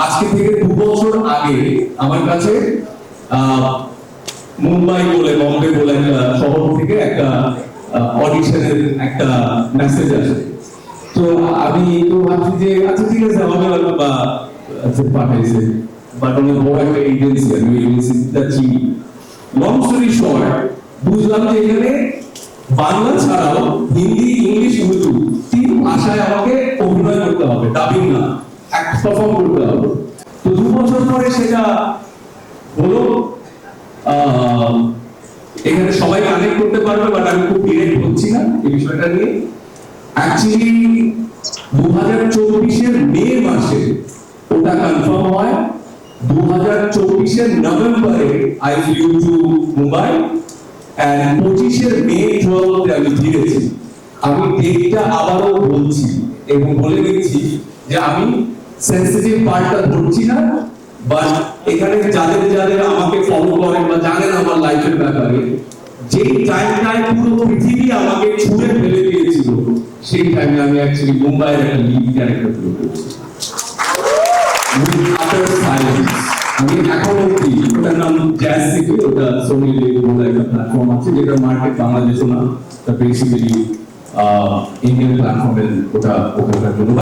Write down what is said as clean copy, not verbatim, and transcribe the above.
আজকে থেকে 2 বছর আগে আমার কাছে মুম্বাই বলে বম্বে বলে একটা শহর থেকে একটা অডিশনের একটা মেসেজ আসে। তো আমি তো ভাবছি যে আচ্ছা ঠিক আছে আমাকে হয়তো বা পাঠাইছে, বাট অনেক বড় একটা এজেন্সি, আমি ওই এজেন্সিটা চিনি। লং স্টোরি শর্ট, বুঝলাম যে এখানে বাংলা ছাড়াও হিন্দি, ইংলিশ, উর্দু 3 ভাষায় আমাকে অভিনয় করতে হবে, ডাবিং না, অ্যাক্ট পারফর্ম করতে হবে। তো 2 বছর পরে সেটা হলো। এখানে সবাই কানেক্ট করতে পারবে, বাট আমি খুব ডিরেক্ট হচ্ছি না এই বিষয়টা নিয়ে। অ্যাকচুয়ালি 2024 এর মে মাসে ওটা কনফার্ম হয়। 2024 এর নভেম্বরে I flew to Mumbai, and 25 এর মে 12 আমি ফিরেছি। আমি ডেটটা আবারও বলছি এবং বলে দিচ্ছি যে আমি সেন্সিটিভ পার্টটা ধরছি না, বাট এখানে যাদের যাদের আমাকে ফলো করেন বা জানেন আমার লাইফের ব্যাপারে, যেই টাইমটায় পুরো পৃথিবী আমাকে ছুঁড়ে ফেলে দিয়েছিল, সেই টাইমে আমি অ্যাকচুয়ালি মুম্বাইয়ের একটা লিড ক্যারেক্টার প্লে করেছি। আমি এখন অব্দি, ওটার নাম জ্যাজ সিটি, ওটা সোনি লিভ বলে একটা প্ল্যাটফর্ম আছে, যেটা মার্কেট বাংলাদেশে না, বেসিক্যালি ইন্ডিয়ান প্ল্যাটফর্মে ওটা ওখানকার জন্য